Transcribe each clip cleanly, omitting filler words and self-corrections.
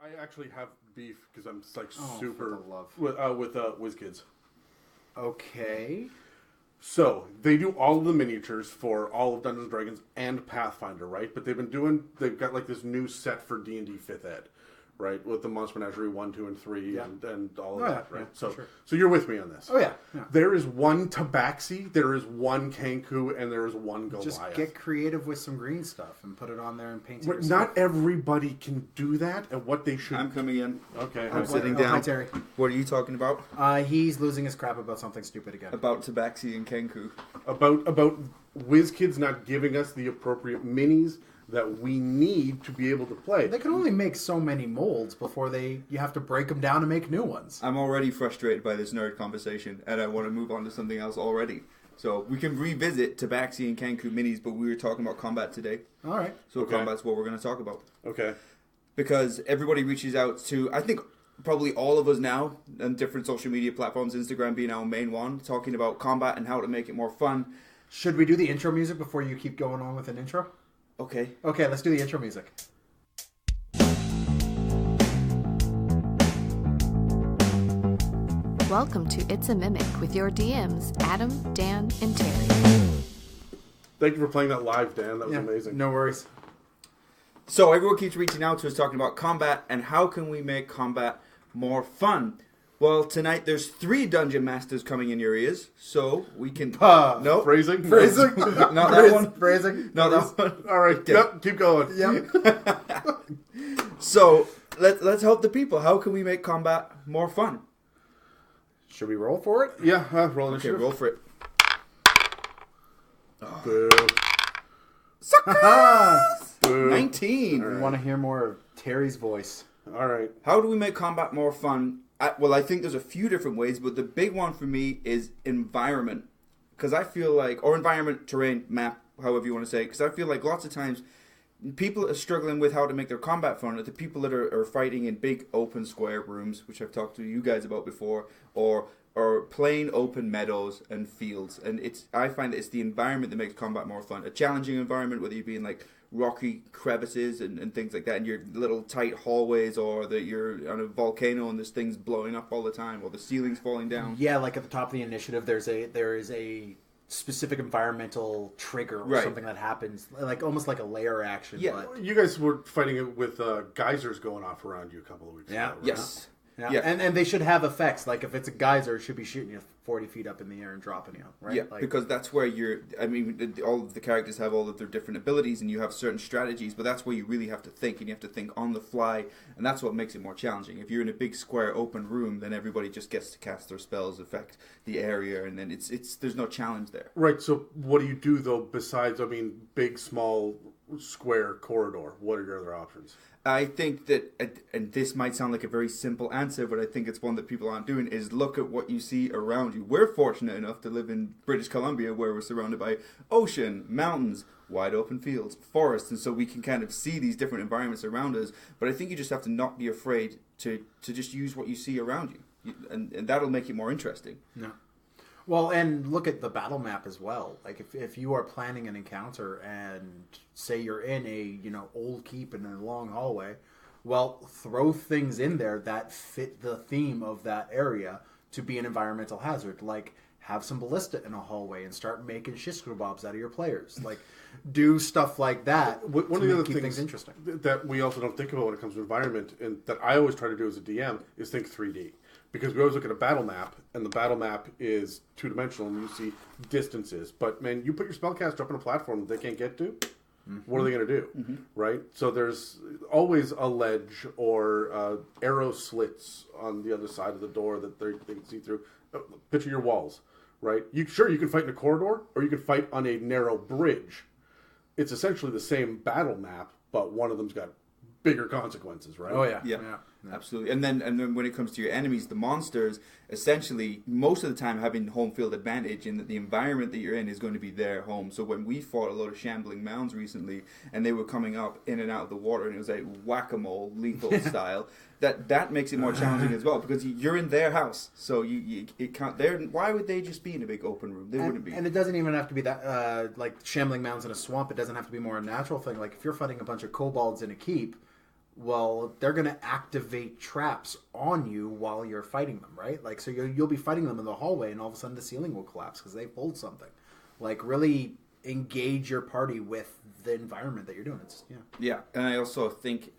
I actually have beef because I'm like Oh, super for the love. with WizKids. Okay. So they do all of the miniatures for all of Dungeons and Dragons and Pathfinder, right? But they've got like this new set for D&D 5th Ed, right? With the Monster Menagerie 1, 2, and 3 Yeah. and all of Oh, that, yeah, right? yeah, So sure. so you're with me on this. Oh, yeah. There is one Tabaxi, there is one Kenku, and there is one Goliath. Just get creative with some green stuff and put it on there and paint it But yourself. not everybody can do that, and what they should... I'm coming in. Okay. I'm sitting Hi, down. Terry. What are you talking about? He's losing his crap about something stupid again. About Tabaxi and Kenku. About WizKids not giving us the appropriate minis that we need to be able to play. They can only make so many molds before you have to break them down and make new ones. I'm already frustrated by this nerd conversation, and I want to move on to something else already. So we can revisit Tabaxi and Kenku minis, but we were talking about combat today. All right. So Okay. combat's what we're going to talk about. Okay. Because everybody reaches out to, I think probably all of us now, on different social media platforms, Instagram being our main one, talking about combat and how to make it more fun. Should we do the intro music before you keep going on with an intro? Okay. Okay, let's do the intro music. Welcome to It's a Mimic with your DMs, Adam, Dan, and Terry. Thank you for playing that live, Dan. That was amazing. No worries. So everyone keeps reaching out to us talking about combat and how can we make combat more fun. Well, tonight there's 3 Dungeon Masters coming in your ears, so we can... no. Phrasing? Not that one. Phrasing. Not that one. All right. Yep. Keep going. Yep. So let's help the people. How can we make combat more fun? Should we roll for it? Yeah. Roll Okay, initiative. roll for it. Boo. Boo. 19. We want to hear more of Terry's voice. All right. How do we make combat more fun? I think there's a few different ways, but the big one for me is environment. Because I feel like, or environment, terrain, map, however you want to say it. Because I feel like lots of times people are struggling with how to make their combat fun. The people that are fighting in big open square rooms, which I've talked to you guys about before, or plain open meadows and fields. And I find that it's the environment that makes combat more fun. A challenging environment, whether you be in like rocky crevices and things like that, and your little tight hallways, or that you're on a volcano and there's things blowing up all the time, or the ceiling's falling down. Yeah, like at the top of the initiative, there is a specific environmental trigger or Right. something that happens, like almost like a layer action. Yeah. But, You guys were fighting it with geysers going off around you a couple of weeks Yeah. ago. Right? Yes. yeah. Yeah. And they should have effects. Like if it's a geyser, it should be shooting you 40 feet up in the air and dropping you, right? Yeah, Like, because that's where all of the characters have all of their different abilities and you have certain strategies, but that's where you really have to think, and you have to think on the fly, and that's what makes it more challenging. If you're in a big square open room, then everybody just gets to cast their spells, affect the area, and then there's no challenge there. Right. So what do you do though besides, big, small, square corridor? What are your other options? I think that, and this might sound like a very simple answer, but I think it's one that people aren't doing, is look at what you see around you. We're fortunate enough to live in British Columbia, where we're surrounded by ocean, mountains, wide open fields, forests, and so we can kind of see these different environments around us. But I think you just have to not be afraid to just use what you see around you, and that'll make it more interesting. No. Well, and look at the battle map as well. Like if you are planning an encounter and say you're in a old keep in a long hallway, well, throw things in there that fit the theme of that area to be an environmental hazard. Like have some ballista in a hallway and start making shish kebabs out of your players. Like do stuff like that. One of the other keep things interesting. that we also don't think about when it comes to environment, and that I always try to do as a DM, is think 3D. Because we always look at a battle map, and the battle map is two-dimensional, and you see distances. But, man, you put your spellcaster up on a platform that they can't get to, what are they going to do, right? So there's always a ledge or arrow slits on the other side of the door that they can see through. Picture your walls, right? You can fight in a corridor, or you can fight on a narrow bridge. It's essentially the same battle map, but one of them's got bigger consequences, right? Oh yeah. Yeah, absolutely. And then when it comes to your enemies, the monsters, essentially, most of the time having home field advantage in that the environment that you're in is going to be their home. So when we fought a lot of shambling mounds recently, and they were coming up in and out of the water, and it was like whack-a-mole, lethal style, that makes it more challenging as well, because you're in their house. So it can't. Why would they just be in a big open room? They wouldn't be. And it doesn't even have to be that like shambling mounds in a swamp. It doesn't have to be more a natural thing. Like if you're fighting a bunch of kobolds in a keep, well, they're going to activate traps on you while you're fighting them, right? Like, so you'll be fighting them in the hallway, and all of a sudden the ceiling will collapse because they pulled something. Like, really engage your party with the environment that you're doing. Yeah, and I also think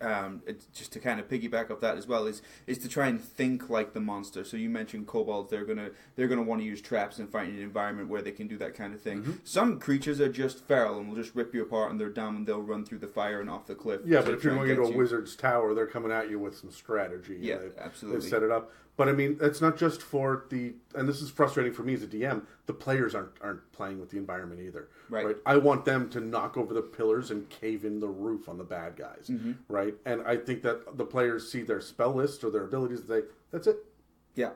it's just to kind of piggyback off that as well is to try and think like the monster. So you mentioned kobolds; they're gonna want to use traps and find an environment where they can do that kind of thing. Mm-hmm. Some creatures are just feral and will just rip you apart, and they're dumb and they'll run through the fire and off the cliff. Yeah, but if you're going into a wizard's tower, they're coming at you with some strategy. Yeah, absolutely. They've set it up. But I mean, it's not just for and this is frustrating for me as a DM. The players aren't playing with the environment either. Right. I want them to knock over the pillars and cave in the roof on the bad guys. Mm-hmm. Right. And I think that the players see their spell list or their abilities and say, "That's it." Yeah.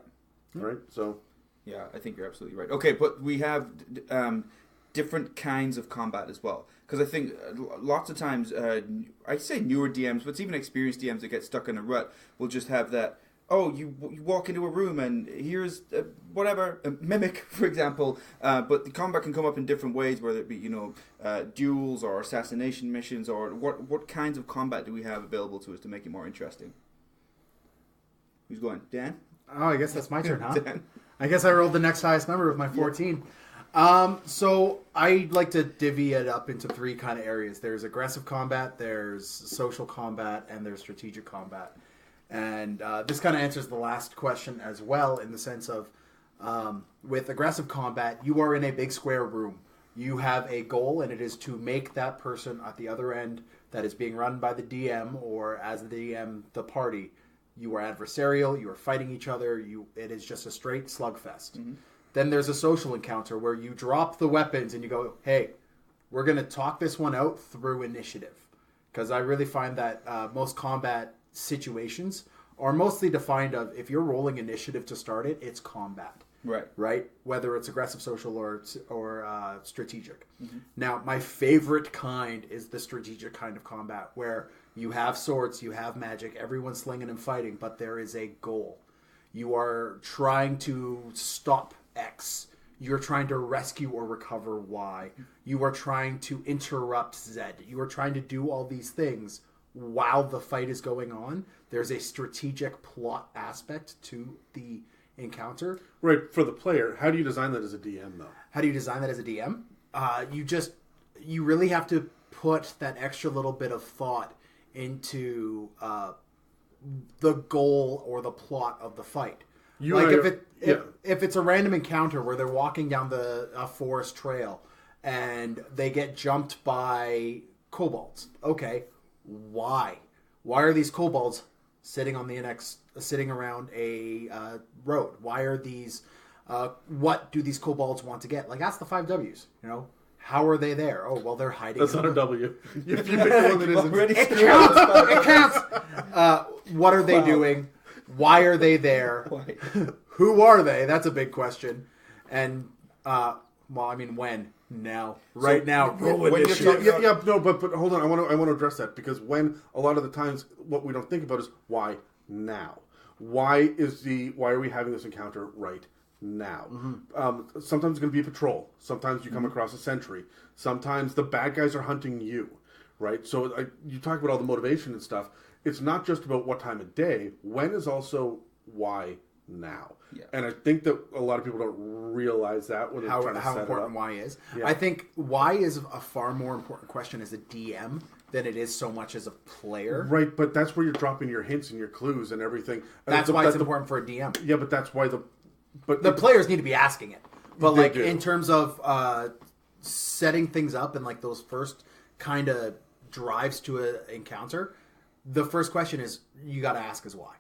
Right. So. Yeah, I think you're absolutely right. Okay, but we have different kinds of combat as well. Because I think lots of times, I say newer DMs, but it's even experienced DMs that get stuck in a rut will just have that. Oh, you walk into a room and here's whatever, a mimic, for example. But the combat can come up in different ways, whether it be duels or assassination missions, or what kinds of combat do we have available to us to make it more interesting? Who's going? Dan? Oh, I guess that's my turn, huh? Dan? I guess I rolled the next highest number with my 14. So I like to divvy it up into three kind of areas. There's aggressive combat, there's social combat, and there's strategic combat. And this kind of answers the last question as well, in the sense of with aggressive combat, you are in a big square room. You have a goal, and it is to make that person at the other end that is being run by the DM, or as the DM, the party. You are adversarial, you are fighting each other, it is just a straight slugfest. Mm-hmm. Then there's a social encounter where you drop the weapons and you go, hey, we're going to talk this one out through initiative. Because I really find that most combat situations are mostly defined of, if you're rolling initiative to start it, it's combat. Right? Whether it's aggressive, social, or strategic. Mm-hmm. Now, my favorite kind is the strategic kind of combat, where you have swords, you have magic, everyone's slinging and fighting, but there is a goal. You are trying to stop X. You're trying to rescue or recover Y. You are trying to interrupt Z. You are trying to do all these things while the fight is going on. There's a strategic plot aspect to the encounter. Right, for the player. How do you design that as a DM, though? How do you design that as a DM? You really have to put that extra little bit of thought into the goal or the plot of the fight. If it's a random encounter where they're walking down a forest trail and they get jumped by kobolds, okay, why? Why are these kobolds sitting around a road? Why are these? What do these kobolds want to get? Like, that's the 5 Ws. How are they there? Oh, well, they're hiding. That's not a W. If you pick the one that isn't, it counts. What are they doing? Why are they there? Who are they? That's a big question. And when? Now, right now. But hold on. I want to address that, because when a lot of the times what we don't think about is why now. Why are we having this encounter right now? Mm-hmm. Sometimes it's going to be a patrol. Sometimes you come across a sentry. Sometimes the bad guys are hunting you, right? So you talk about all the motivation and stuff. It's not just about what time of day. When is also why now. Yeah. And I think that a lot of people don't realize that when they're trying to set important it up. why is. Yeah. I think why is a far more important question as a DM than it is so much as a player. Right, but that's where you're dropping your hints and your clues and everything. That's why it's important for a DM. Yeah, but that's why the players need to be asking it. But like in terms of setting things up and like those first kind of drives to an encounter, the first question is you got to ask is why.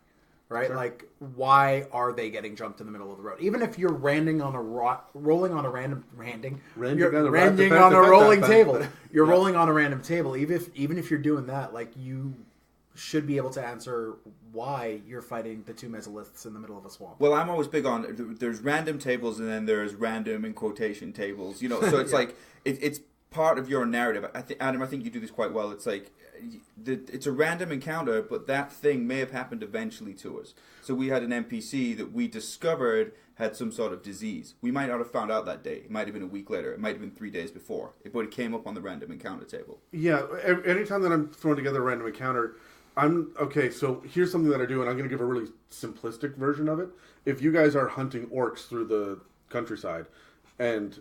Right? Sure. Like, why are they getting jumped in the middle of the road? Even if you're rolling on a rolling on a rolling table. You're rolling on a random table. Even if you're doing that, like, you should be able to answer why you're fighting the two mesoliths in the middle of a swamp. Well, I'm always big on, there's random tables and then there's random in quotation tables. So it's like, it's part of your narrative. Adam, I think you do this quite well. It's like, it's a random encounter, but that thing may have happened eventually to us. So we had an NPC that we discovered had some sort of disease. We might not have found out that day. It might have been a week later. It might have been 3 days before. But it came up on the random encounter table. Yeah, anytime that I'm throwing together a random encounter, I'm okay. So here's something that I do, and I'm going to give a really simplistic version of it. If you guys are hunting orcs through the countryside, and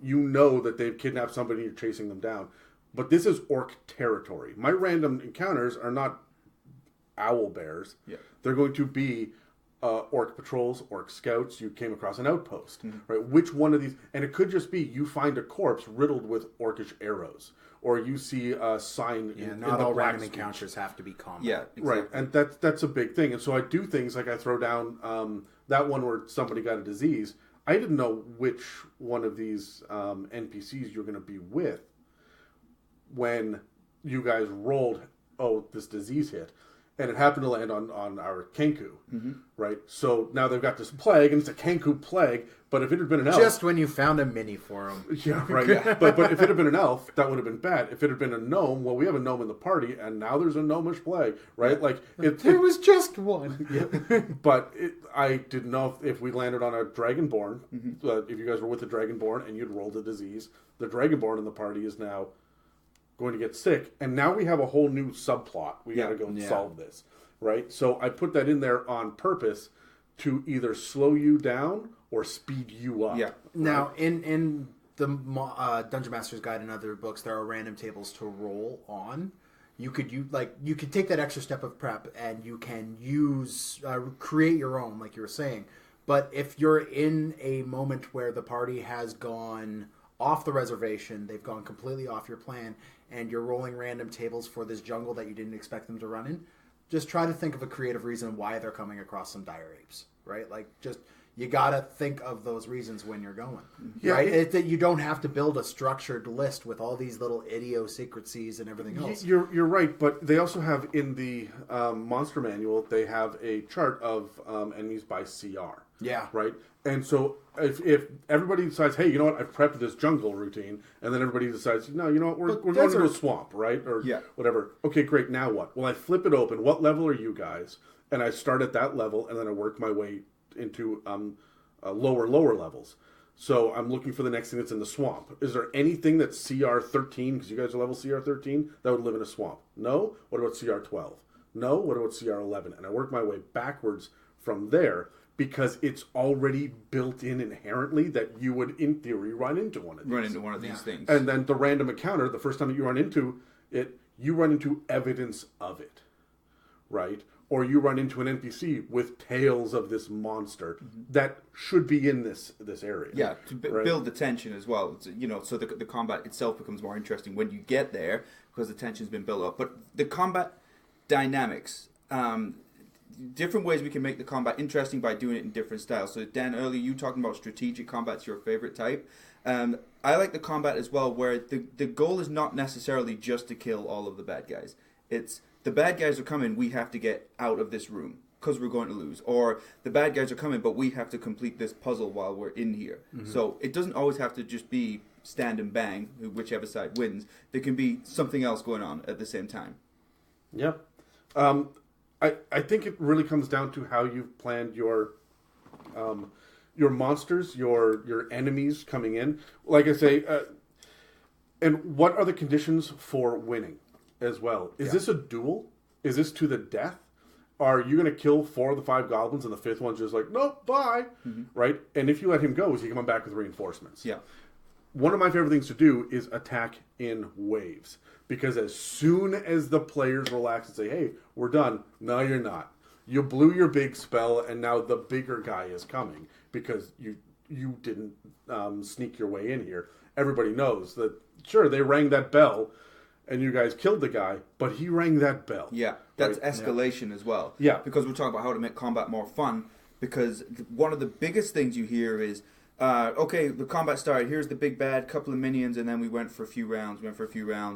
you know that they've kidnapped somebody, and you're chasing them down, but this is orc territory. My random encounters are not owl bears. Yeah. They're going to be orc patrols, orc scouts. You came across an outpost, right? Which one of these? And it could just be you find a corpse riddled with orcish arrows, or you see a sign. Yeah, in not the all black random speech. encounters have to be combat. Yeah, Right, exactly. and that's a big thing. And so I do things like I throw down that one where somebody got a disease. I didn't know which one of these NPCs you're going to be with when you guys rolled. Oh, this disease hit, and it happened to land on our Kenku, right? So now they've got this plague, and it's a Kenku plague. But if it had been an elf, Just when you found a mini for him. yeah, right. But if it had been an elf, that would have been bad. If it had been a gnome, well, we have a gnome in the party, and now there's a gnomish plague, right? Like There was just one. But I didn't know if we landed on a Dragonborn. If you guys were with the Dragonborn and you'd rolled a disease, the Dragonborn in the party is now going to get sick, and now we have a whole new subplot. We got to go and solve this, right? So I put that in there on purpose to either slow you down or speed you up. Yeah. Now, in the Dungeon Master's Guide and other books, there are random tables to roll on. You could take that extra step of prep, and you can create your own, like you were saying. But if you're in a moment where the party has gone off the reservation, they've gone completely off your plan, and you're rolling random tables for this jungle that you didn't expect them to run in, just try to think of a creative reason why they're coming across some dire apes, right? Like, just, you gotta think of those reasons when you're going, Yeah, right? That you don't have to build a structured list with all these little idiosyncrasies and everything else. You're right, but they also have in the monster manual, they have a chart of enemies by CR. Yeah. Right? And so if everybody decides, hey, you know what, I've prepped this jungle routine, and then everybody decides, no, you know what, we're going to a swamp, right? Or whatever. Okay, great, now what? Well, I flip it open. What level are you guys? And I start at that level, and then I work my way into lower levels. So I'm looking for the next thing that's in the swamp. Is there anything that's CR 13, because you guys are level CR 13, that would live in a swamp? No? What about CR 12? No? What about CR 11? And I work my way backwards from there, because it's already built in inherently that you would, in theory, run into one of these. Things. And then the random encounter, the first time that you run into it, you run into evidence of it, right? Or you run into an NPC with tales of this monster that should be in this area. Yeah, to right? build the tension as well. So the combat itself becomes more interesting when you get there because the tension's been built up. But the combat dynamics, different ways we can make the combat interesting by doing it in different styles. So Dan, earlier you talking about strategic combat's your favorite type. I like the combat as well where the goal is not necessarily just to kill all of the bad guys. It's the bad guys are coming, we have to get out of this room because we're going to lose. Or the bad guys are coming, but we have to complete this puzzle while we're in here. So it doesn't always have to just be stand and bang, whichever side wins. There can be something else going on at the same time. Yep. I think it really comes down to how you've planned your monsters, your enemies coming in. Like I say, and what are the conditions for winning as well? Is this a duel? Is this to the death? Are you going to kill 4 of the 5 goblins and the 5th one's just like, nope, bye, right? And if you let him go, is he coming back with reinforcements? Yeah. One of my favorite things to do is attack in waves. Because as soon as the players relax and say, hey, we're done, no, you're not. You blew your big spell, and now the bigger guy is coming because you didn't sneak your way in here. Everybody knows that, sure, they rang that bell, and you guys killed the guy, but he rang that bell. Yeah, that's right? escalation as well. Yeah. Because we're talking about how to make combat more fun, because one of the biggest things you hear is, okay, the combat started, here's the big bad, couple of minions, and then we went for a few rounds,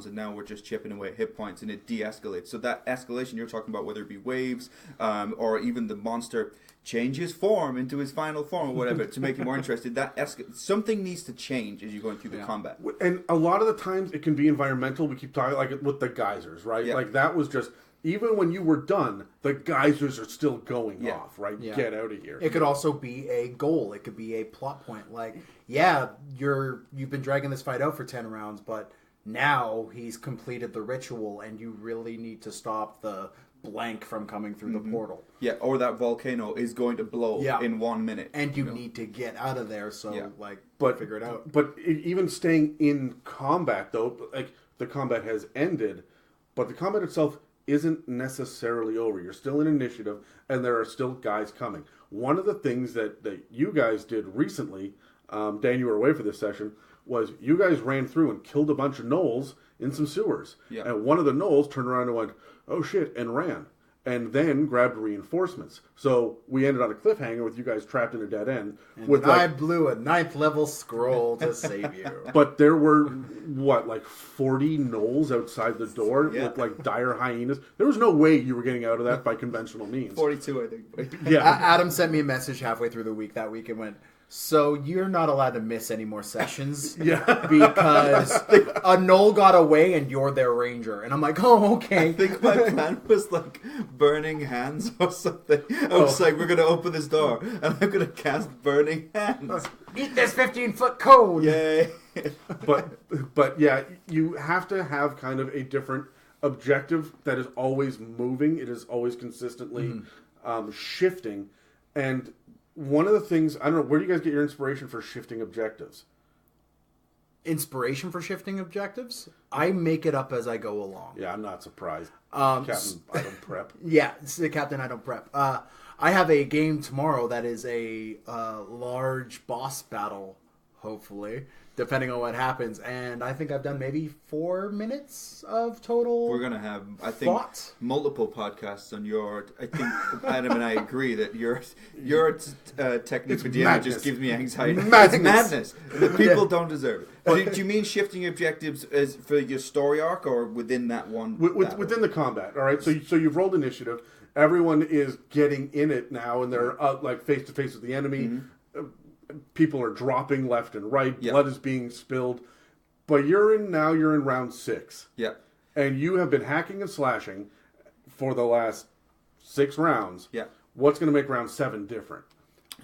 and now we're just chipping away at hit points, and it de-escalates. So that escalation you're talking about, whether it be waves, or even the monster changes form into his final form or whatever to make it more interesting, something needs to change as you're going through the combat. And a lot of the times it can be environmental. We keep talking, like with the geysers, right? Yeah. Like that was just, even when you were done, the geysers are still going Yeah. off, right? Yeah. Get out of here. It could also be a goal. It could be a plot point. Like, yeah, you've been dragging this fight out for 10 rounds, but Now he's completed the ritual, and you really need to stop the blank from coming through the portal. Yeah, or that volcano is going to blow Yeah. in 1 minute. And you need to get out of there, so, Yeah. figure it out. But even staying in combat, though, like the combat has ended, but the combat itself isn't necessarily over. You're still in initiative, and there are still guys coming. One of the things that you guys did recently, Dan, you were away for this session, was you guys ran through and killed a bunch of gnolls in some sewers. Yeah. And one of the gnolls turned around and went, oh shit, and ran. And then grabbed reinforcements. So we ended on a cliffhanger with you guys trapped in a dead end. And I blew a 9th level scroll to save you. But there were, 40 gnolls outside the door Yeah. with like dire hyenas. There was no way you were getting out of that by conventional means. 42, I think. Yeah. Adam sent me a message halfway through the week that week and went, so you're not allowed to miss any more sessions Yeah. because a gnoll got away and you're their ranger. And I'm like, oh, okay. I think my plan was like burning hands or something. I was like, we're going to open this door and I'm going to cast burning hands. Eat this 15-foot code. Yay. But yeah, you have to have kind of a different objective that is always moving. It is always consistently shifting. And one of the things, I don't know, where do you guys get your inspiration for shifting objectives? Inspiration for shifting objectives? I make it up as I go along. Yeah, I'm not surprised. Um, Captain, I don't prep. Yeah, it's the Captain I don't prep. I have a game tomorrow that is a large boss battle, hopefully, depending on what happens. And I think I've done maybe 4 minutes of total. We're going to have, I think, Thoughts? multiple podcasts on your... I think Adam and I agree that your technique for DMing madness. just gives me anxiety. Madness. It's madness. The people don't deserve it. Do you mean shifting objectives as for your story arc or within that one? battle? Within the combat, all right? So you've rolled initiative. Everyone is getting in it now, and they're like face to face with the enemy. People are dropping left and right. Yeah. Blood is being spilled. But you're in round 6. Yeah. And you have been hacking and slashing for the last 6 rounds. Yeah. What's going to make round 7 different?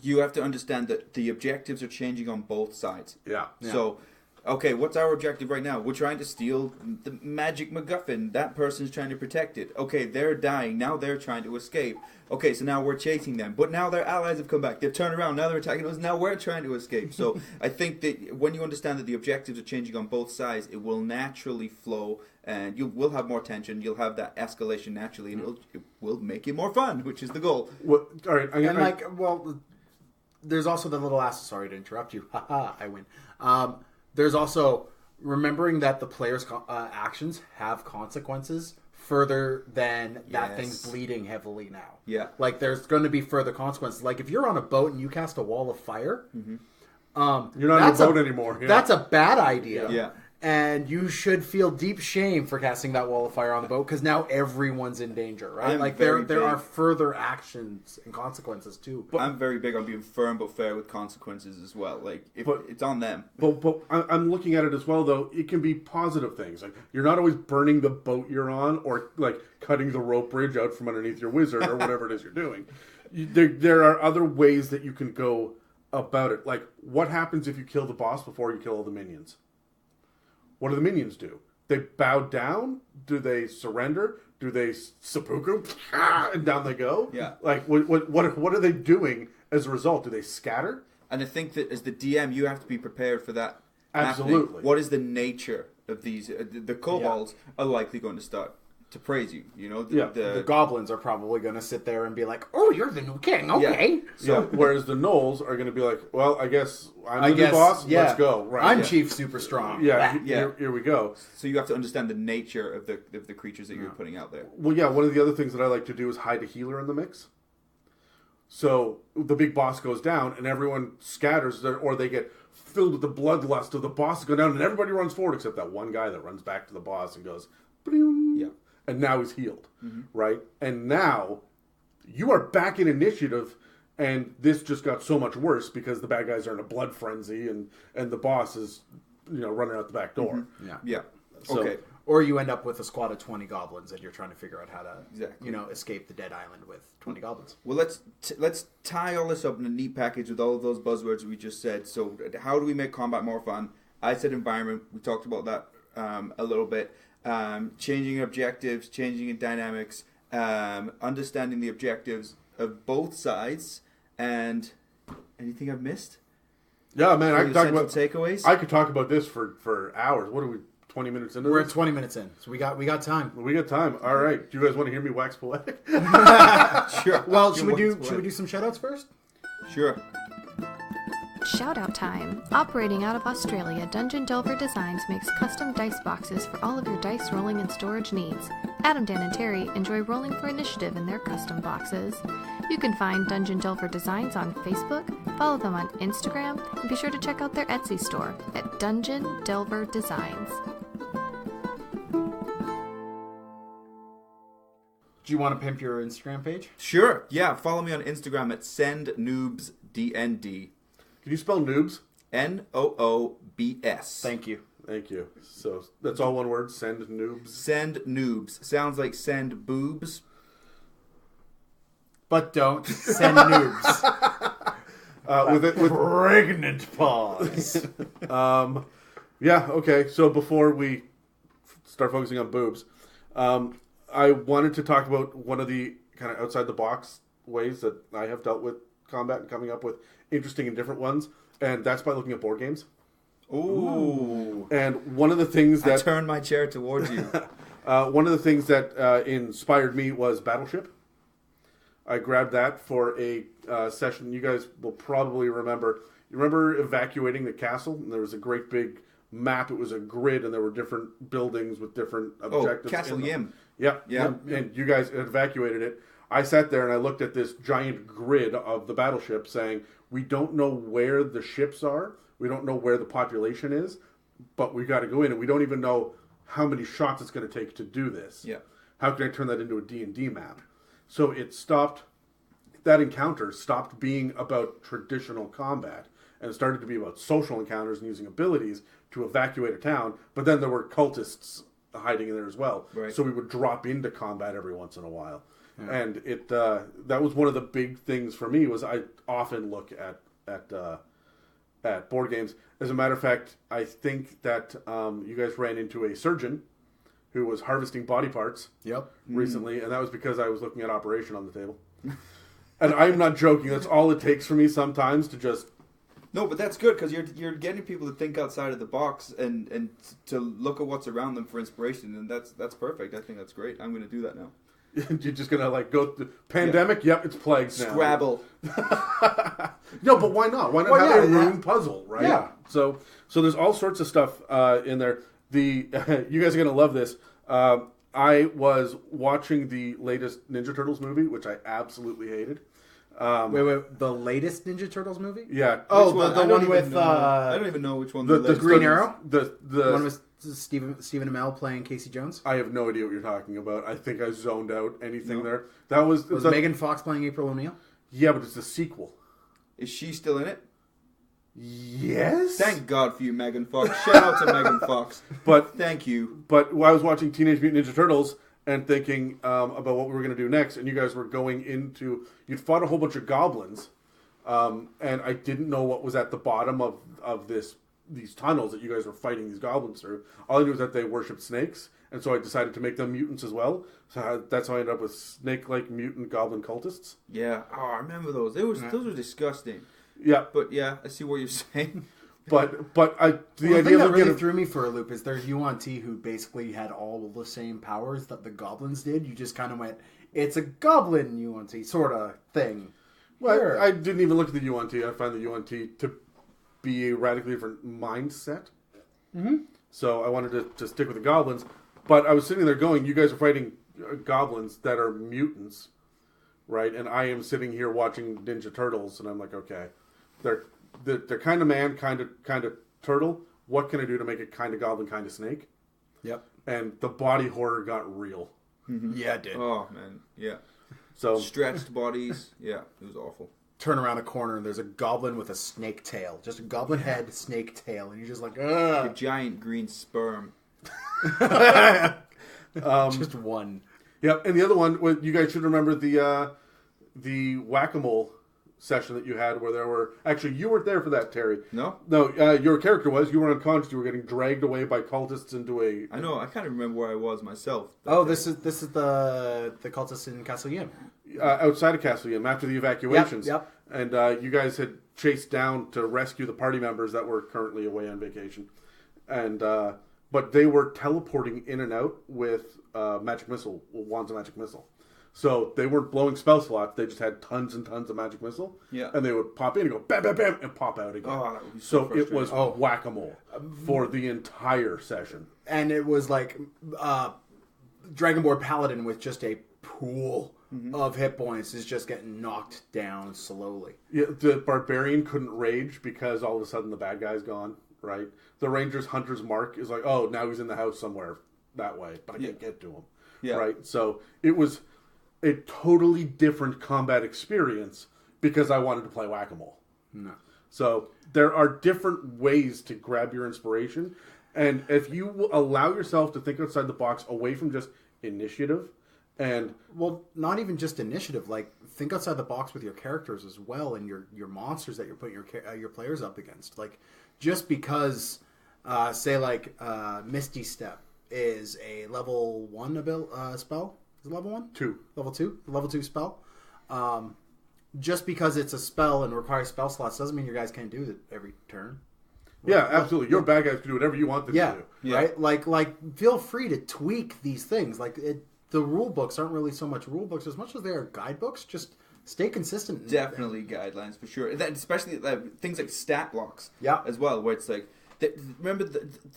You have to understand that the objectives are changing on both sides. Yeah. So, okay, what's our objective right now? We're trying to steal the magic MacGuffin. That person's trying to protect it. Okay, they're dying. Now they're trying to escape. Okay, so now we're chasing them. But now their allies have come back. They've turned around. Now they're attacking us. Now we're trying to escape. So I think that when you understand that the objectives are changing on both sides, it will naturally flow and you will have more tension. You'll have that escalation naturally and it will make it more fun, which is the goal. All right. There's also the little ass. Sorry to interrupt you. Haha, I win. There's also remembering that the player's actions have consequences further than that thing's bleeding heavily now. Yeah. Like there's going to be further consequences. Like if you're on a boat and you cast a wall of fire, you're not on a boat anymore. Yeah. That's a bad idea. Yeah. And you should feel deep shame for casting that wall of fire on the boat because now everyone's in danger, right? I'm Like very there are big. further actions and consequences too. I'm very big on being firm but fair with consequences as well. Like, if But- it's on them. But I'm looking at it as well, though. It can be positive things. Like you're not always burning the boat you're on, or like cutting the rope bridge out from underneath your wizard, or whatever it is you're doing. There are other ways that you can go about it. Like, what happens if you kill the boss before you kill all the minions? What do the minions do? They bow down? Do they surrender? Do they seppuku? And down they go? Yeah. Like, what are they doing as a result? Do they scatter? And I think that as the DM, you have to be prepared for that. Absolutely. happening. What is the nature of these? The kobolds are likely going to start to praise you. You know, The goblins are probably going to sit there and be like, "Oh, you're the new king, okay." So, whereas the gnolls are going to be like, well, I guess I'm the new boss. Yeah. Let's go. Right. I'm yeah. Chief Super Strong. Yeah, Yeah. Here we go. So you have to understand the nature of the creatures that you're putting out there. Well, yeah, one of the other things that I like to do is hide a healer in the mix. So the big boss goes down and everyone scatters, or they get filled with the bloodlust of the boss go down and everybody runs forward except that one guy that runs back to the boss and goes, "Bling." Yeah. And now he's healed, right? And now you are back in initiative, and this just got so much worse because the bad guys are in a blood frenzy, and the boss is, running out the back door. Yeah. So- Okay. Or you end up with a squad of 20 goblins and you're trying to figure out how to, Exactly. escape the dead island with 20 goblins. Well, let's tie all this up in a neat package with all of those buzzwords we just said. So, how do we make combat more fun? I said environment. We talked about that a little bit. Changing objectives, changing dynamics, understanding the objectives of both sides, and anything I've missed? Yeah, man, I could talk Essential about takeaways. I could talk about this for hours. What are we? 20 minutes into We're this? at 20 minutes in, so we got time. We got time. All right. Do you guys want to hear me wax poetic? Sure. Well, should we do some shoutouts first? Sure. Shout out time. Operating out of Australia, Dungeon Delver Designs makes custom dice boxes for all of your dice rolling and storage needs. Adam, Dan, and Terry enjoy rolling for initiative in their custom boxes. You can find Dungeon Delver Designs on Facebook, follow them on Instagram, and be sure to check out their Etsy store at Dungeon Delver Designs. Do you want to pimp your Instagram page? Sure. Yeah. Follow me on Instagram at sendnoobsdnd. Can you spell noobs? Noobs. Thank you. Thank you. So that's all one word. Send noobs. Send noobs. Sounds like send boobs. But don't send noobs. With Pregnant pause. yeah. Okay. So before we start focusing on boobs, I wanted to talk about one of the kind of outside the box ways that I have dealt with combat and coming up with interesting and different ones, and that's by looking at board games. Ooh. And one of the things I that turn my chair towards you. one of the things that inspired me was Battleship. I grabbed that for a session. You guys will probably remember. You remember evacuating the castle? And there was a great big map. It was a grid, and there were different buildings with different objectives. Castle in them. Yim. Yep. Yeah. And you guys had evacuated it. I sat there and I looked at this giant grid of the battleship saying, we don't know where the ships are. We don't know where the population is, but we got to go in, and we don't even know how many shots it's going to take to do this. Yeah. How can I turn that into a D&D map? So it stopped, that encounter stopped being about traditional combat, and it started to be about social encounters and using abilities to evacuate a town, but then there were cultists hiding in there as well. Right. So we would drop into combat every once in a while. Yeah. And it that was one of the big things for me was I often look at board games. As a matter of fact, I think that you guys ran into a surgeon who was harvesting body parts recently, and that was because I was looking at Operation on the table. And I'm not joking. That's all it takes for me sometimes to just... No, but that's good because you're getting people to think outside of the box and to look at what's around them for inspiration, and that's perfect. I think that's great. I'm going to do that now. You're just going to like go through... Pandemic? Yep, it's plagues now. Scrabble. No, but why not? Why not have a room puzzle, right? Yeah. So there's all sorts of stuff in there. You guys are going to love this. I was watching the latest Ninja Turtles movie, which I absolutely hated. Wait, the latest Ninja Turtles movie? Yeah. Oh, Which the I don't one even with know. I don't even know which one. The Green Arrow? The one with Stephen Amell playing Casey Jones? I have no idea what you're talking about. I think I zoned out anything there. That was Megan Fox playing April O'Neil? Yeah, but it's a sequel. Is she still in it? Yes. Thank God for you, Megan Fox. Shout out to Megan Fox. But thank you. But I was watching Teenage Mutant Ninja Turtles and thinking about what we were going to do next, and you guys were going into... You'd fought a whole bunch of goblins, and I didn't know what was at the bottom of these tunnels that you guys were fighting these goblins through. All I knew was that they worshipped snakes, and so I decided to make them mutants as well. So that's how I ended up with snake-like mutant goblin cultists. Yeah. Oh, I remember those. Those were disgusting. Yeah. But yeah, I see what you're saying. But the thing idea that of really threw me for a loop is there's Yuan Ti who basically had all the same powers that the goblins did. You just kind of went, it's a goblin Yuan Ti sort of thing. Well, Sure. I didn't even look at the Yuan Ti. I find the Yuan Ti to be a radically different mindset. Mm-hmm. So I wanted to stick with the goblins. But I was sitting there going, you guys are fighting goblins that are mutants, right? And I am sitting here watching Ninja Turtles, and I'm like, okay, they're kind of man, kind of turtle. What can I do to make it kind of goblin, kind of snake? Yep. And the body horror got real. Mm-hmm. Yeah, it did. Oh man, yeah. So Stretched bodies. Yeah, it was awful. Turn around a corner and there's a goblin with a snake tail. Just a goblin head, snake tail. And you're just like, A ugh. giant green sperm. Just one. Yep, and the other one, you guys should remember the whack-a-mole session that you had where there were actually you weren't there for that, Terry. No? Your character was. You were unconscious. You were getting dragged away by cultists into a. I know. I can't even remember where I was myself. Oh, this is the cultists in Castle Yim. Outside of Castle Yim after the evacuations. Yep. And you guys had chased down to rescue the party members that were currently away on vacation, and but they were teleporting in and out with magic missile wands of magic missile. So they weren't blowing spell slots; they just had tons and tons of magic missile. Yeah. And they would pop in and go bam, bam, bam, and pop out again. Oh, that would be so so it was frustrating. whack-a-mole for the entire session. And it was like Dragonborn Paladin with just a pool of hit points is just getting knocked down slowly. Yeah, the barbarian couldn't rage because all of a sudden the bad guy's gone. Right. The ranger's hunter's mark is like, oh, now he's in the house somewhere that way, but I can't get to him. Yeah. Right. So it was a totally different combat experience because I wanted to play whack-a-mole. No. So there are different ways to grab your inspiration. And if you will allow yourself to think outside the box away from just initiative and... Well, not even just initiative. Like, think outside the box with your characters as well and your monsters that you're putting your players up against. Like, just because, say, like, Misty Step is a level 1 spell. Is it level 1? 2. Level 2? Level 2 spell. Just because it's a spell and requires spell slots doesn't mean your guys can't do it every turn. Yeah, absolutely. Your bad guys can do whatever you want them Yeah, to do. Yeah. right? Like, feel free to tweak these things. Like, the rule books aren't really so much rule books as much as they are guidebooks. Just stay consistent. Definitely guidelines for sure. That, especially things like stat blocks. Yeah. As well, where it's like, remember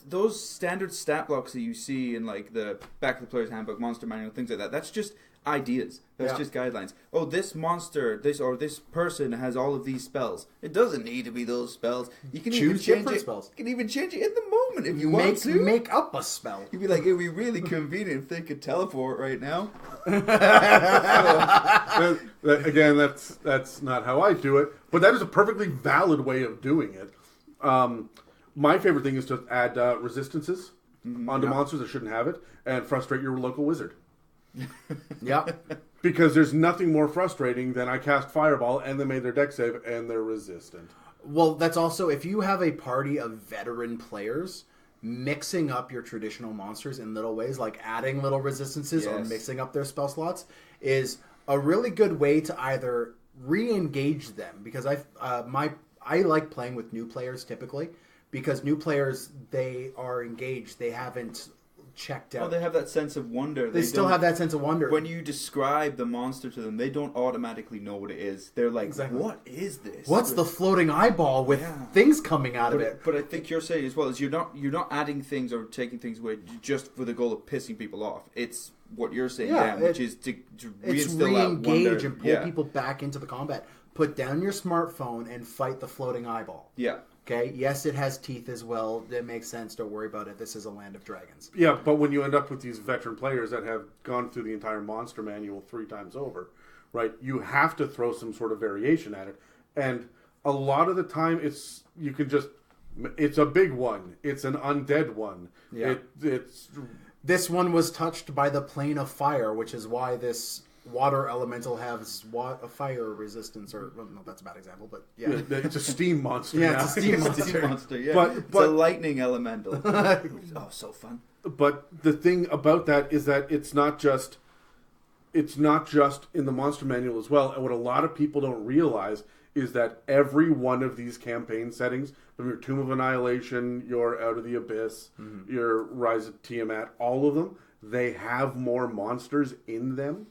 those standard stat blocks that you see in like the Back of the Player's Handbook, Monster Manual, things like that. That's just ideas. That's Yeah. just guidelines. Oh, this monster, this person has all of these spells. It doesn't need to be those spells. You can even Choose change different it. spells. You can even change it in the moment if you want to. Make up a spell. You'd be like, it'd be really convenient if they could teleport right now. Again, that's not how I do it, but that is a perfectly valid way of doing it. My favorite thing is to add resistances onto monsters that shouldn't have it, and frustrate your local wizard. Yep. Because there's nothing more frustrating than I cast Fireball and they made their deck save and they're resistant. Well, that's also, if you have a party of veteran players, mixing up your traditional monsters in little ways, like adding little resistances or Yes. mixing up their spell slots, is a really good way to either re-engage them. Because I like playing with new players typically, because new players, they are engaged, they haven't checked out. Oh, they have that sense of wonder. They still don't- have that sense of wonder. When you describe the monster to them, they don't automatically know what it is. They're like, Exactly. what is this? What's the floating eyeball with Yeah. things coming out of it? But I think you're saying as well is you're not adding things or taking things away just for the goal of pissing people off. It's what you're saying, Yeah, Dan, which is to It's reinstill that re-engage wonder. and pull people back into the combat. Put down your smartphone and fight the floating eyeball. Yeah. Okay? Yes, it has teeth as well. That makes sense. Don't worry about it. This is a land of dragons. Yeah, but when you end up with these veteran players that have gone through the entire monster manual 3 times over, right, you have to throw some sort of variation at it. And a lot of the time it's a big one. It's an undead one. Yeah. It's This one was touched by the plane of fire, which is why this water elemental has a fire resistance. Or well, no, that's a bad example, but yeah. it's a steam monster. Yeah, now. it's a steam monster. Steam monster, yeah. But- it's but- a lightning elemental. Oh, so fun. But the thing about that is that it's not just in the monster manual as well. And what a lot of people don't realize is that every one of these campaign settings, from your Tomb of Annihilation, your Out of the Abyss, your Rise of Tiamat, all of them, they have more monsters in them.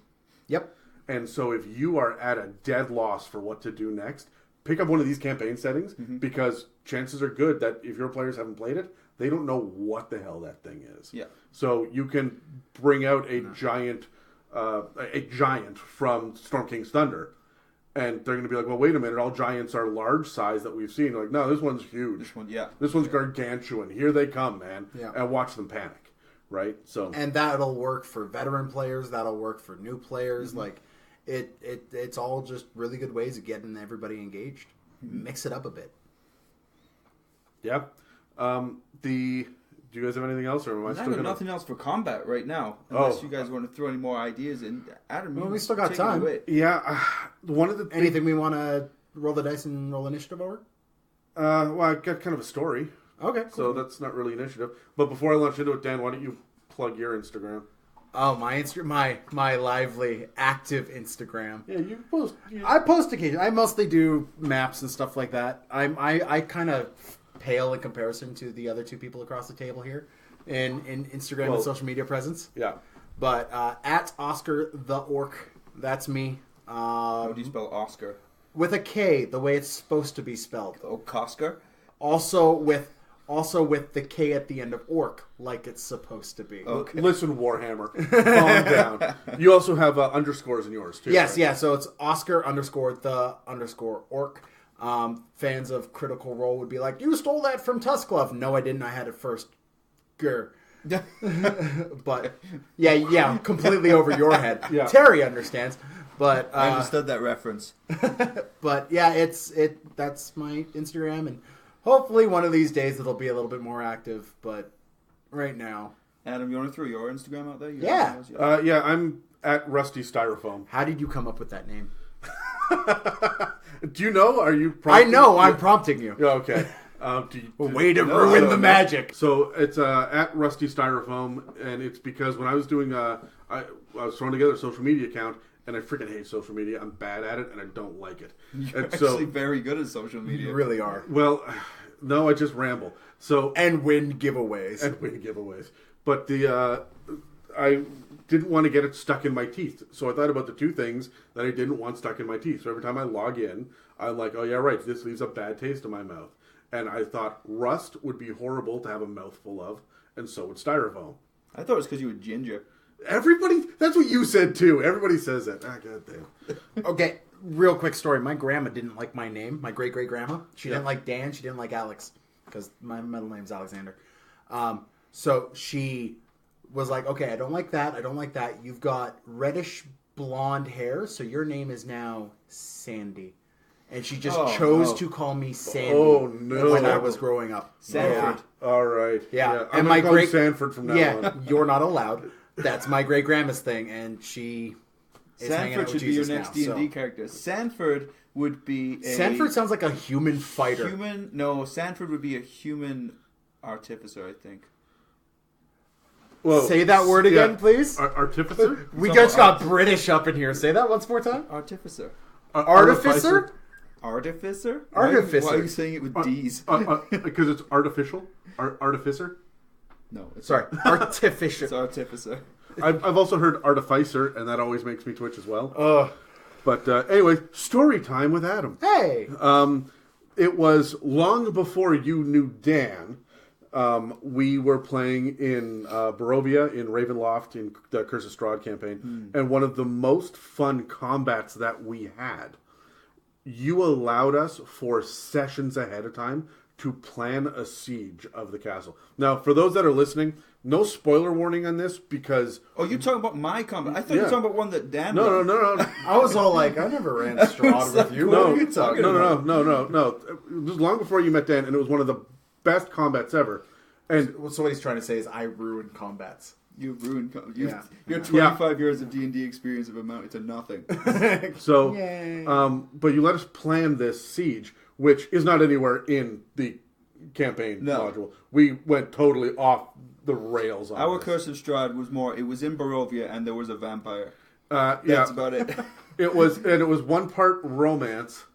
Yep. And so if you are at a dead loss for what to do next, pick up one of these campaign settings because chances are good that if your players haven't played it, they don't know what the hell that thing is. Yeah. So you can bring out a giant from Storm King's Thunder, and they're going to be like, well, wait a minute, all giants are large size that we've seen. Like, no, this one's huge. This one, yeah. This one's gargantuan. Here they come, man. Yeah. And watch them panic. Right? So And that'll work for veteran players. That'll work for new players. Like, it's all just really good ways of getting everybody engaged. Mix it up a bit. yeah. Do you guys have anything else, or am I I still got gonna... nothing else for combat right now, unless Oh. you guys want to throw any more ideas in. Adam, Well, you we still got take it time. away. Yeah, one of the Anything we want to roll the dice and roll initiative over? Well, I got kind of a story, Okay, so that's not really initiative. But before I launch into it, Dan, why don't you plug your Instagram? Oh, my lively, active Instagram. Yeah, you post. I post occasionally. I mostly do maps and stuff like that. I kind of pale in comparison to the other two people across the table here in Instagram and social media presence. Yeah. But at Oscar the Orc, that's me. How do you spell Oscar? With a K, the way it's supposed to be spelled. Oh, Coscar? Also with the K at the end of orc, like it's supposed to be. Okay. Listen, Warhammer, calm down. You also have underscores in yours too. Yes, right? yeah. So it's Oscar _ orc. Fans of Critical Role would be like, "You stole that from Tuskglove." No, I didn't. I had it first. Grr. But yeah, completely over your head. Yeah. Terry understands, but I understood that reference. but yeah, that's my Instagram, and hopefully one of these days it'll be a little bit more active. But right now, Adam, you want to throw your Instagram out there? Yeah. Yeah, I'm at Rusty Styrofoam. how did you come up with that name? Do you know? Are you? I know. I'm Yeah. prompting you. Yeah, okay. Way to ruin the magic. So it's at Rusty Styrofoam, and it's because when I was doing, I was throwing together a social media account, and I freaking hate social media. I'm bad at it, and I don't like it. You're And so, actually very good at social media. You really are. well, no, I just ramble. So And win giveaways. and win giveaways. But I didn't want to get it stuck in my teeth. So I thought about the two things that I didn't want stuck in my teeth. So every time I log in, I'm like, oh yeah, right, this leaves a bad taste in my mouth. And I thought rust would be horrible to have a mouthful of, and so would styrofoam. I thought it was because you were ginger. Everybody, that's what you said too. Everybody says that. Ah, God damn. Okay, real quick story. My grandma didn't like my name. My great-great-grandma. She Yeah. didn't like Dan. She didn't like Alex. Because my middle name's Alexander. So she was like, okay, I don't like that. I don't like that. You've got reddish blonde hair, so your name is now Sandy. And she just chose to call me Sandy when I was growing up. Sanford. All right. Yeah. I'm And my my call you great Sanford from now on. you're not allowed. That's my great grandma's thing, and she is hanging out Sanford with should be your Jesus next now, D&D so. character. Sanford would be a... Sanford sounds like a human fighter. Sanford would be a human artificer, I think. Whoa. Say that word again, please. Artificer? We just got British up in here. Say that once more time. Artificer. Artificer? Artificer? Artificer. Why are you saying it with D's? Because it's artificial? Artificer? No, it's Sorry, artificer. It's artificer. I've also heard artificer, and that always makes me twitch as well. But anyway, story time with Adam. Hey. It was long before you knew Dan. We were playing in Barovia, in Ravenloft, in the Curse of Strahd campaign. And one of the most fun combats that we had, you allowed us for sessions ahead of time to plan a siege of the castle. Now, for those that are listening, no spoiler warning on this because... Oh, you're talking about my combat. I thought you were Yeah. talking about one that Dan No. ran. I was all like, I never ran Strahd with you. What No, are you talking no, about? no. It was long before you met Dan, and it was one of the best combats ever. And So what he's trying to say is I ruined combats. You ruined... Yeah. Your 25 years of D&D experience have amounted to nothing. so, Yay. but you let us plan this siege, which is not anywhere in the campaign No. module. We went totally off the rails on Our this. Curse of Strahd was more... It was in Barovia, and there was a vampire. Yeah, That's about it. it was one part romance.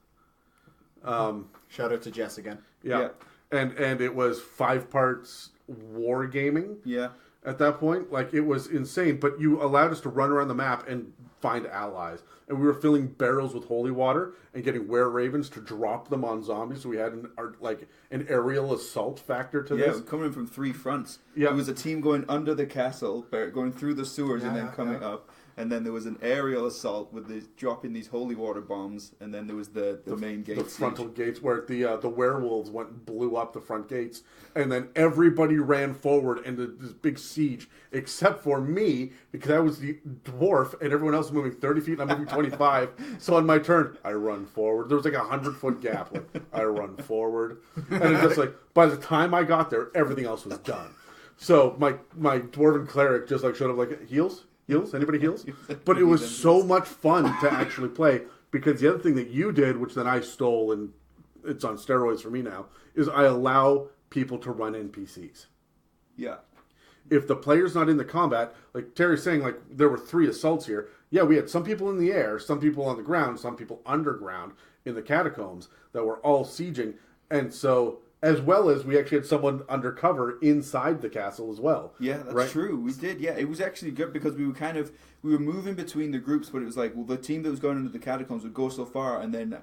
Shout out to Jess again. Yeah. And it was 5 parts wargaming. Yeah. At that point, like, it was insane, but you allowed us to run around the map and find allies. And we were filling barrels with holy water and getting were-ravens to drop them on zombies, so we had an aerial assault factor to Yeah, this. coming from 3 fronts. Yeah. There was a team going under the castle, going through the sewers, and then Yeah, coming yeah. up. And then there was an aerial assault with the dropping these holy water bombs. And then there was the main gate. The frontal gates where the werewolves went and blew up the front gates, and then everybody ran forward into this big siege, except for me because I was the dwarf and everyone else was moving 30 feet and I'm moving 25. So on my turn, I run forward. There was like a 100-foot gap. Like, I run forward, and it's just like by the time I got there, everything else was done. So my dwarven cleric just like showed up like heals. Anybody heals? But it was so much fun to actually play Because the other thing that you did, which then I stole and it's on steroids for me now, is I allow people to run NPCs. Yeah. If the player's not in the combat, like Terry's saying, like there were 3 assaults here. Yeah, we had some people in the air, some people on the ground, some people underground in the catacombs that were all sieging. And so, as well as we actually had someone undercover inside the castle as well. Yeah, that's right? true. We did. Yeah, it was actually good because we were moving between the groups, but it was like, well, the team that was going into the catacombs would go so far, and then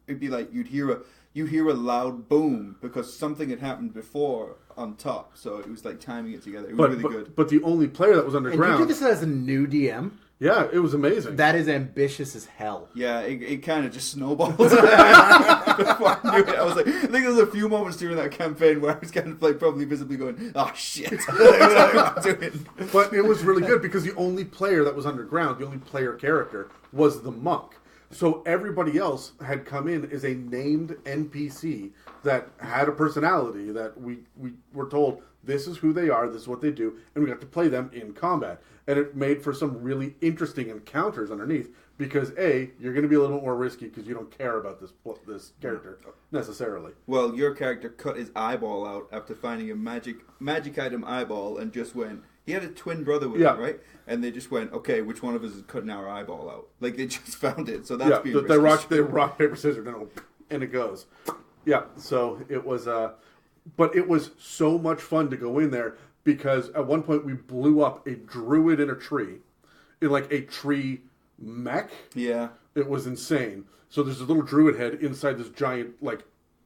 it'd be like you hear a loud boom because something had happened before on top. So it was like timing it together. It was really good. But the only player that was And you underground, did this as a new DM? yeah, it was amazing. That is ambitious as hell. Yeah, it kind of just snowballed. Before I knew it, I was like, I think there was a few moments during that campaign where I was kind of like probably visibly going, "Oh shit!" But it was really good because the only player that was underground, the only player character, was the monk. So everybody else had come in as a named NPC that had a personality that we were told this is who they are, this is what they do, and we got to play them in combat. And it made for some really interesting encounters underneath because A, you're going to be a little bit more risky because you don't care about this character necessarily. Well, your character cut his eyeball out after finding a magic item eyeball and just went. He had a twin brother with him, right? And they just went, okay, which one of us is cutting our eyeball out? Like they just found it, so that's being they rock paper scissors, and it goes. Yeah, so it was, but it was so much fun to go in there because at one point we blew up a druid in a tree, in like a tree mech. Yeah, it was insane. So there's a little druid head inside this giant like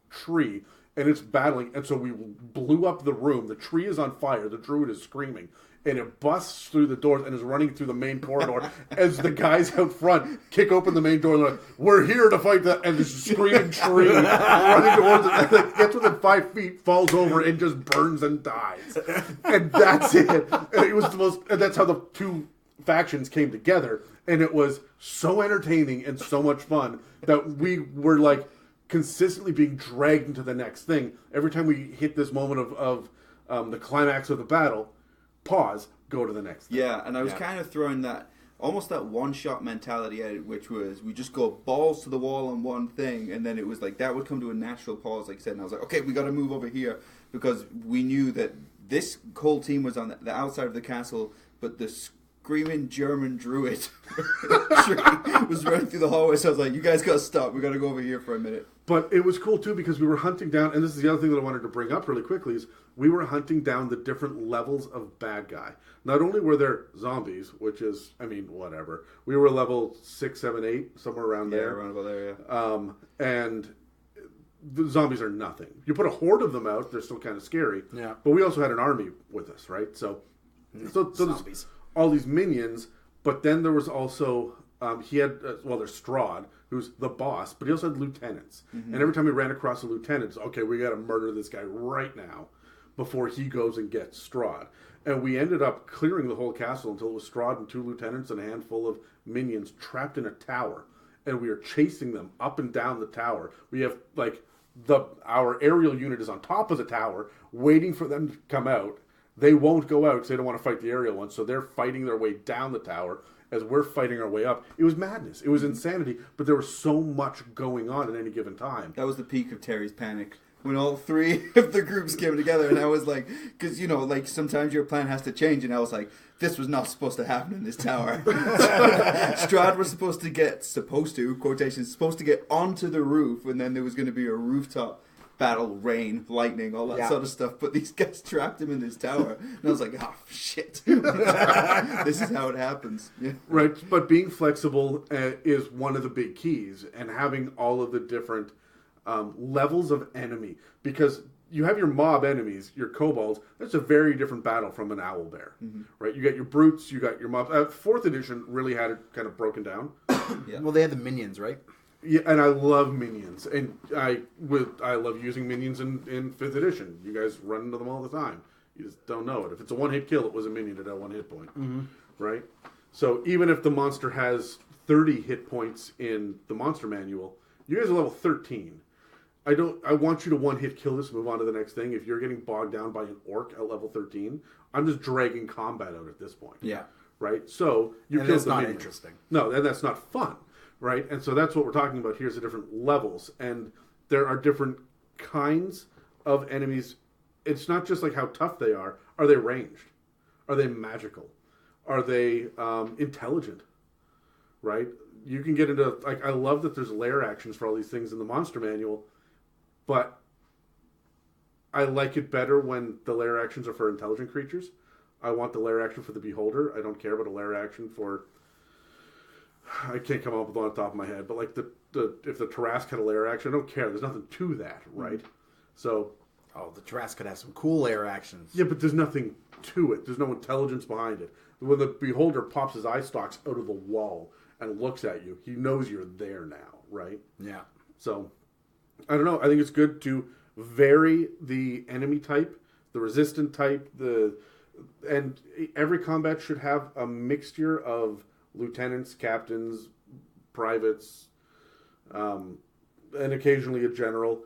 tree. And it's battling, and so we blew up the room. The tree is on fire. The druid is screaming, and it busts through the doors and is running through the main corridor as the guys out front kick open the main door and they're like, "We're here to fight that!" And this screaming tree running towards it, and like, gets within 5 feet, falls over, and just burns and dies. And that's it. And it was the most. And that's how the 2 factions came together, and it was so entertaining and so much fun that we were like. Consistently being dragged into the next thing. Every time we hit this moment of the climax of the battle, pause, go to the next thing. Yeah, and I was kind of throwing that, almost that one-shot mentality at it, which was we just go balls to the wall on one thing, and then it was like that would come to a natural pause, like I said, and I was like, okay, we got to move over here, because we knew that this whole team was on the outside of the castle, but the screaming German druid was running through the hallway, so I was like, you guys got to stop, we got to go over here for a minute. But it was cool, too, because we were hunting down, and this is the other thing that I wanted to bring up really quickly, is we were hunting down the different levels of bad guy. Not only were there zombies, which is, I mean, whatever. We were level 6, 7, 8, somewhere around there. Yeah, around about there, yeah. And the zombies are nothing. You put a horde of them out, they're still kind of scary. Yeah. But we also had an army with us, right? So there's all these minions, but then there was also... he had, there's Strahd, who's the boss, but he also had lieutenants. Mm-hmm. And every time we ran across a lieutenant, it's, okay, we got to murder this guy right now before he goes and gets Strahd. And we ended up clearing the whole castle until it was Strahd and 2 lieutenants and a handful of minions trapped in a tower. And we are chasing them up and down the tower. We have, like, our aerial unit is on top of the tower, waiting for them to come out. They won't go out because they don't want to fight the aerial ones, so they're fighting their way down the tower as we're fighting our way up. It was madness. It was insanity, but there was so much going on at any given time. That was the peak of Terry's panic. When all 3 of the groups came together, and I was like, because, you know, like, sometimes your plan has to change, and I was like, this was not supposed to happen in this tower. Strahd was supposed to get onto the roof, and then there was going to be a rooftop battle, rain, lightning, all that sort of stuff, but these guys trapped him in this tower, and I was like, oh, shit. This is how it happens. Yeah. Right, but being flexible is one of the big keys, and having all of the different levels of enemy, because you have your mob enemies, your kobolds. That's a very different battle from an owlbear, right? You got your brutes, you got your mobs. 4th edition really had it kind of broken down. Yeah. Well, they had the minions, right? Yeah, and I love minions, and I love using minions in 5th edition. You guys run into them all the time. You just don't know it. If it's a 1-hit kill, it was a minion at a 1 hit point, right? So even if the monster has 30 hit points in the monster manual, you guys are level 13. I want you to 1-hit kill this, move on to the next thing. If you're getting bogged down by an orc at level 13, I'm just dragging combat out at this point. Yeah. Right? So you and kill that's the not minion. Interesting. No, and that's not fun. right? And so that's what we're talking about here is the different levels. And there are different kinds of enemies. It's not just like how tough they are. Are they ranged? Are they magical? Are they intelligent? Right? You can get into, like, I love that there's lair actions for all these things in the monster manual, but I like it better when the lair actions are for intelligent creatures. I want the lair action for the beholder. I don't care about a lair action for, I can't come up with one on the top of my head, but like if the Tarrasque had a lair action, I don't care. There's nothing to that, right? So, Oh, the Tarrasque could have some cool air actions. yeah, but there's nothing to it. There's no intelligence behind it. When the beholder pops his eye stalks out of the wall and looks at you, he knows you're there now, right? Yeah. So, I don't know. I think it's good to vary the enemy type, the resistant type, and every combat should have a mixture of lieutenants, captains, privates, and occasionally a general.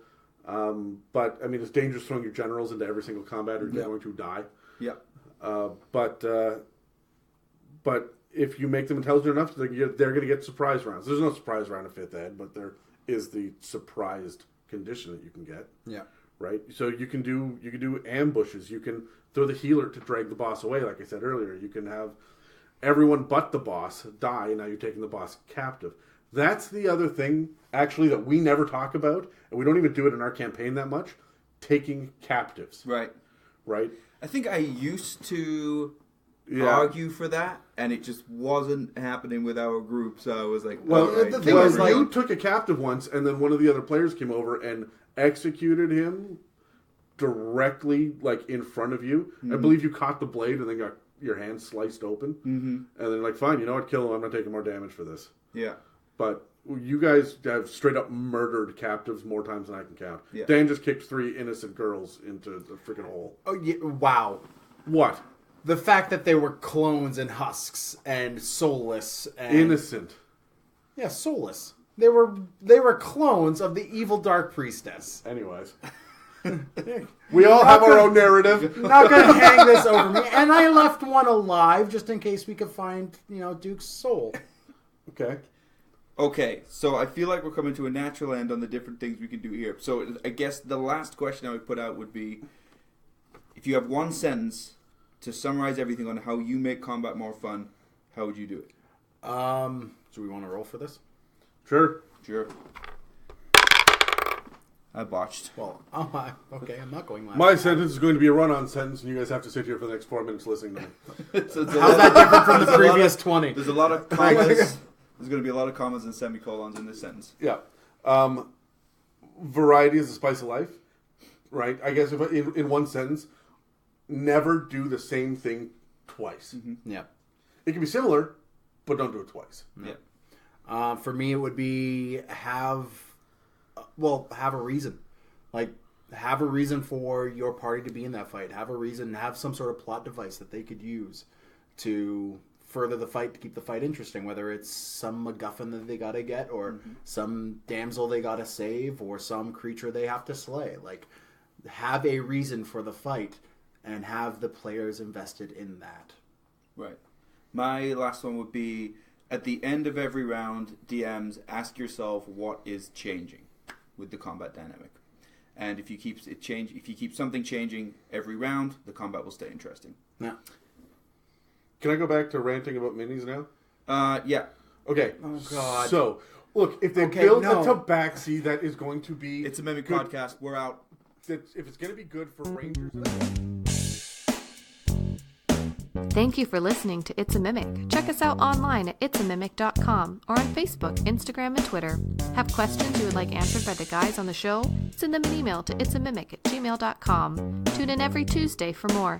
But I mean, it's dangerous throwing your generals into every single combat, or you're going to die. Yeah. But if you make them intelligent enough, they're going to get surprise rounds. There's no surprise round in 5th Ed, but there is the surprised condition that you can get. Yeah. Right. So you can do ambushes. You can throw the healer to drag the boss away, like I said earlier. You can have everyone but the boss die, and now you're taking the boss captive. That's the other thing, actually, that we never talk about, and we don't even do it in our campaign that much. Taking captives. Right. Right. I think I used to Yeah. argue for that, and it just wasn't happening with our group. So I was like, Well, all right, the thing well, is, like- you took a captive once, and then one of the other players came over and executed him directly, like, in front of you. I believe you caught the blade and then got your hand sliced open. Mm-hmm. And then, like, fine, you know what, kill him. I'm not taking more damage for this. yeah, But you guys have straight up murdered captives more times than I can count. Yeah. Dan just kicked 3 innocent girls into the freaking hole. Oh, yeah. Wow. What? The fact that they were clones and husks and soulless and Innocent. Yeah, soulless. They were clones of the evil dark priestess. Anyways. We all have our own narrative. Not gonna hang this over me. And I left one alive just in case we could find, Duke's soul. Okay. Okay, so I feel like we're coming to a natural end on the different things we can do here. So I guess the last question I would put out would be, if you have one sentence to summarize everything on how you make combat more fun, how would you do it? Do we want to roll for this? Sure. Sure. I botched. Well, okay, I'm not going last. My sentence is going to be a run-on sentence, and you guys have to sit here for the next 4 minutes listening to me. How's that different from the previous 20? There's a lot of commas. There's going to be a lot of commas and semicolons in this sentence. Yeah. Variety is the spice of life, right? I guess if in one sentence, never do the same thing twice. Mm-hmm. Yeah. It can be similar, but don't do it twice. Yeah. For me, it would be have a reason. Like, have a reason for your party to be in that fight. Have a reason, have some sort of plot device that they could use to further the fight, to keep the fight interesting. Whether it's some MacGuffin that they gotta get, or some damsel they gotta save, or some creature they have to slay. Like, have a reason for the fight, and have the players invested in that. Right. My last one would be, at the end of every round, DMs, ask yourself what is changing with the combat dynamic. And if you keep something changing every round, the combat will stay interesting. Yeah. Can I go back to ranting about minis now? Yeah. Okay. Oh, God. So, look, if they Okay, build no. a tabaxi that is going to be... It's a Mimic good- podcast. We're out. If it's going to be good for rangers... Thank you for listening to It's a Mimic. Check us out online at itsamimic.com or on Facebook, Instagram, and Twitter. Have questions you would like answered by the guys on the show? Send them an email to itsamimic@gmail.com. Tune in every Tuesday for more.